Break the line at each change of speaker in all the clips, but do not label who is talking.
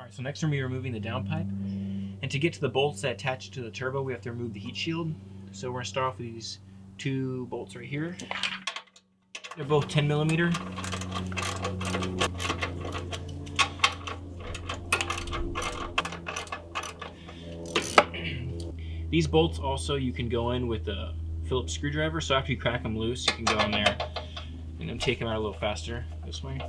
Alright, so next we're going to be removing the downpipe. And to get to the bolts that attach to the turbo, we have to remove the heat shield. So we're going to start off with these two bolts right here. They're both 10 millimeter. These bolts also you can go in with a Phillips screwdriver, so after you crack them loose, you can go in there and then take them out a little faster this way.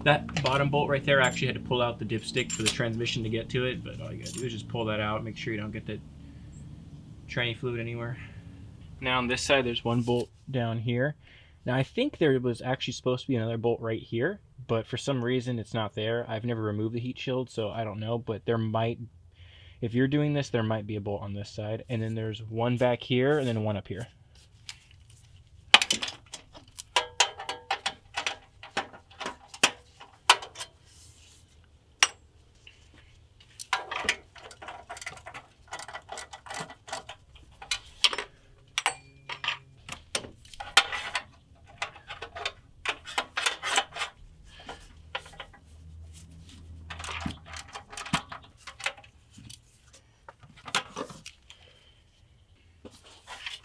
That bottom bolt right there, I actually had to pull out the dipstick for the transmission to get to it, but all you gotta do is just pull that out, make sure you don't get that tranny fluid anywhere. Now on this side, there's one bolt down here. Now I think there was actually supposed to be another bolt right here, but for some reason it's not there. I've never removed the heat shield, so I don't know, but there might, if you're doing this, there might be a bolt on this side. And then there's one back here and then one up here.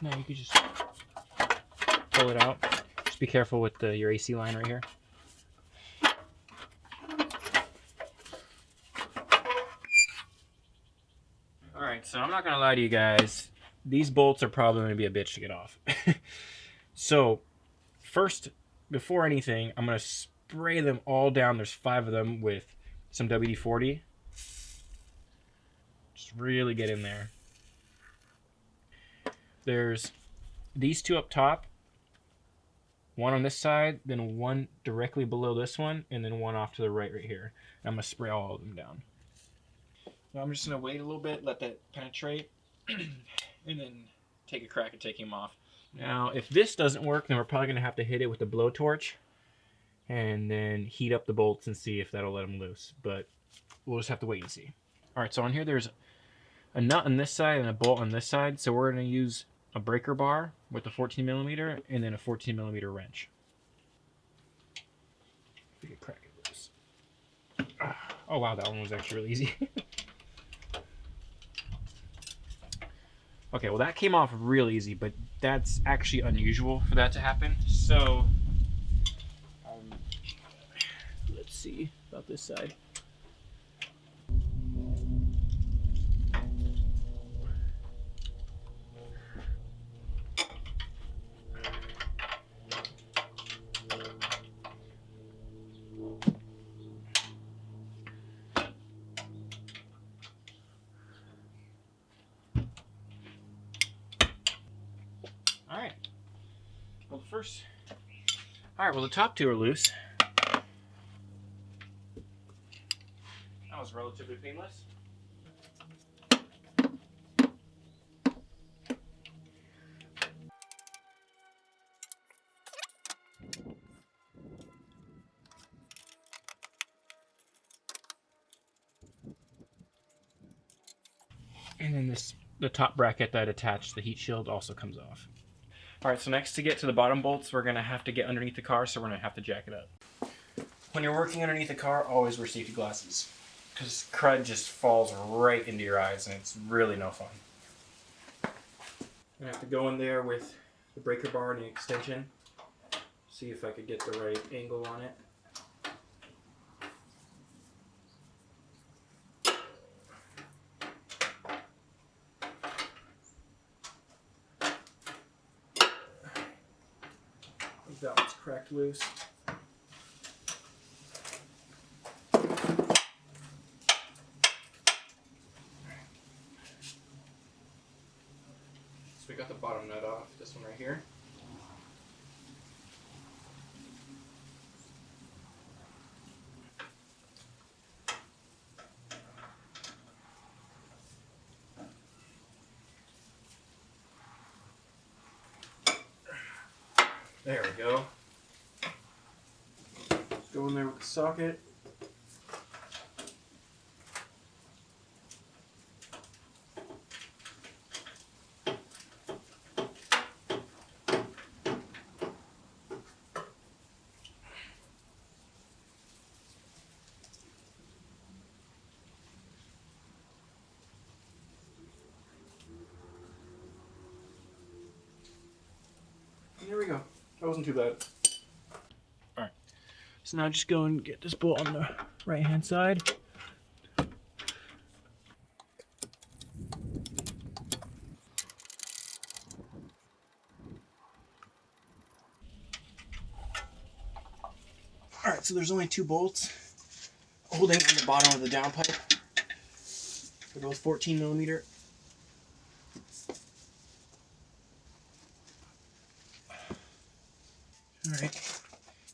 Now you could just pull it out. Just be careful with your AC line right here. Alright, so I'm not going to lie to you guys. These bolts are probably going to be a bitch to get off. So, first, before anything, I'm going to spray them all down. There's 5 of them with some WD-40. Just really get in there. There's these 2 up top, one on this side, then one directly below this one, and then one off to the right here. I'm going to spray all of them down. Now I'm just going to wait a little bit, let that penetrate, and then take a crack at taking them off. Now if this doesn't work, then we're probably going to have to hit it with a blowtorch and then heat up the bolts and see if that'll let them loose. But we'll just have to wait and see. Alright, so on here there's a nut on this side and a bolt on this side, so we're going to use a breaker bar with a 14 millimeter and then a 14 millimeter wrench. We could crack it loose. Oh wow, that one was actually really easy. Okay, well that came off real easy, but that's actually unusual for that to happen. So, let's see about this side. Alright. Well, the top 2 are loose. That was relatively painless. And then the top bracket that attached the heat shield also comes off. Alright, so next to get to the bottom bolts, we're going to have to get underneath the car, so we're going to have to jack it up. When you're working underneath the car, always wear safety glasses, because crud just falls right into your eyes and it's really no fun. I'm going to have to go in there with the breaker bar and the extension, see if I could get the right angle on it. That one's cracked loose. So we got the bottom nut off, this one right here. There we go. Just go in there with the socket. That wasn't too bad. Alright, so now just go and get this bolt on the right hand side. Alright, so there's only 2 bolts holding on the bottom of the downpipe. They're both 14mm. Alright,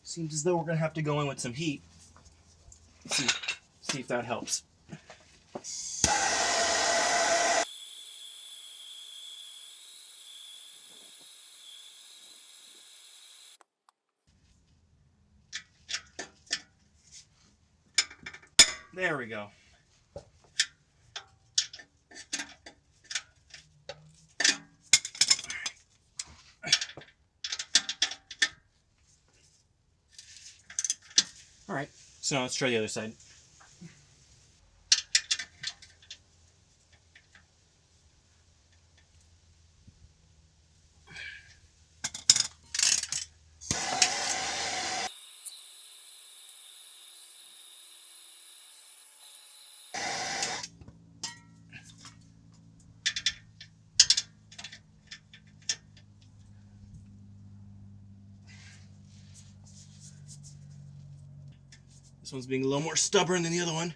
seems as though we're going to have to go in with some heat. See if that helps. There we go. Alright, so now let's try the other side. This one's being a little more stubborn than the other one.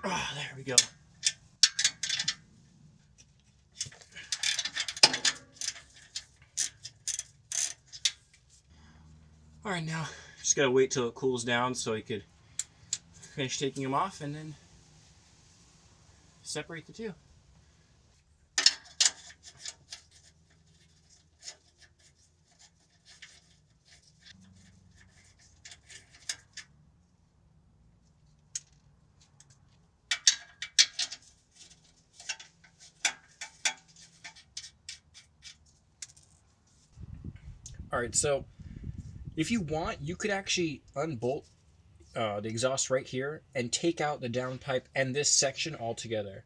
Oh, there we go. Alright, now just gotta wait till it cools down so I could finish taking them off and then separate the two. Alright, so if you want, you could actually unbolt the exhaust right here and take out the downpipe and this section altogether.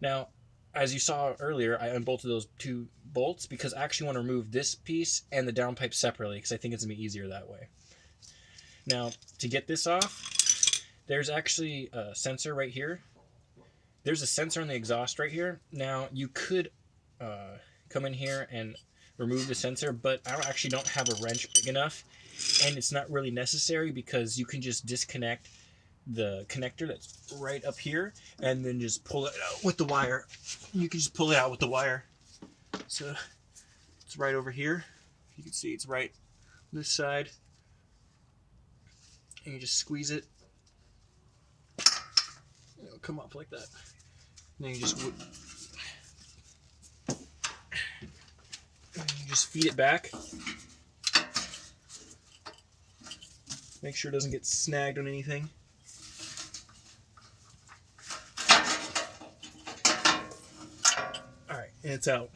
Now, as you saw earlier, I unbolted those 2 bolts because I actually want to remove this piece and the downpipe separately because I think it's going to be easier that way. Now, to get this off, there's actually a sensor right here. There's a sensor on the exhaust right here. Now, you could come in here and remove the sensor, but I actually don't have a wrench big enough, and it's not really necessary because you can just disconnect the connector that's right up here and then just pull it out with the wire. You can just pull it out with the wire. So it's right over here. You can see it's right on this side, and you just squeeze it. It'll come up like that. And then you just feed it back. Make sure it doesn't get snagged on anything. Alright, and it's out.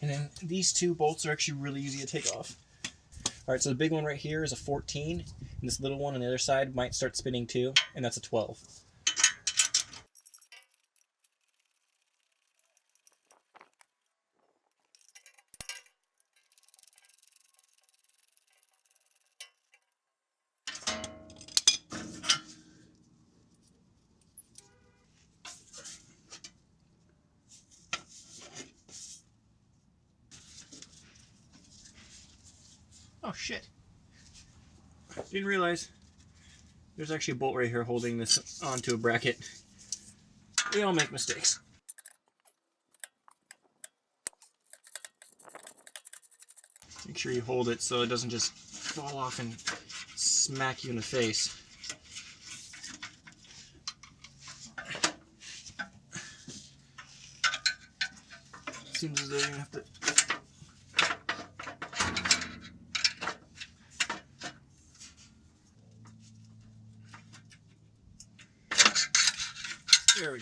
And then these 2 bolts are actually really easy to take off. Alright, so the big one right here is a 14, and this little one on the other side might start spinning too, and that's a 12. Oh shit. Didn't realize there's actually a bolt right here holding this onto a bracket. We all make mistakes. Make sure you hold it so it doesn't just fall off and smack you in the face. Seems as though you're gonna have to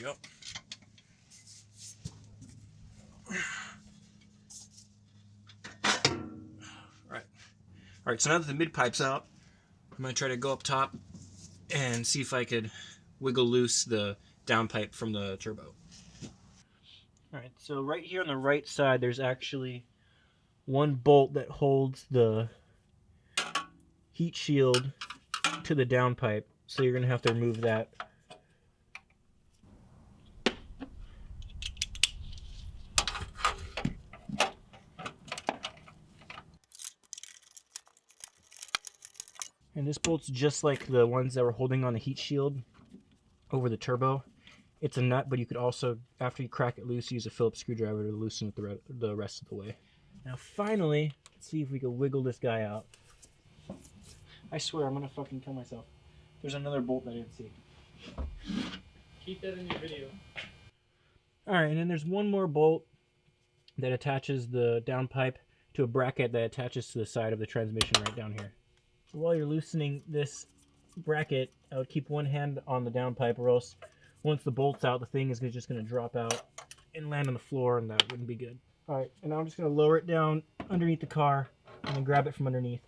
go. Alright, so now that the mid-pipe's out, I'm going to try to go up top and see if I could wiggle loose the downpipe from the turbo. Alright, so right here on the right side, there's actually one bolt that holds the heat shield to the downpipe, so you're going to have to remove that. And this bolt's just like the ones that were holding on the heat shield over the turbo. It's a nut, but you could also, after you crack it loose, use a Phillips screwdriver to loosen it the rest of the way. Now finally, let's see if we can wiggle this guy out. I swear I'm gonna fucking kill myself. There's another bolt that I didn't see.
Keep that in your video.
Alright, and then there's one more bolt that attaches the downpipe to a bracket that attaches to the side of the transmission right down here. So while you're loosening this bracket, I would keep one hand on the downpipe, or else once the bolt's out, the thing is just going to drop out and land on the floor, and that wouldn't be good. Alright, and now I'm just going to lower it down underneath the car and then grab it from underneath.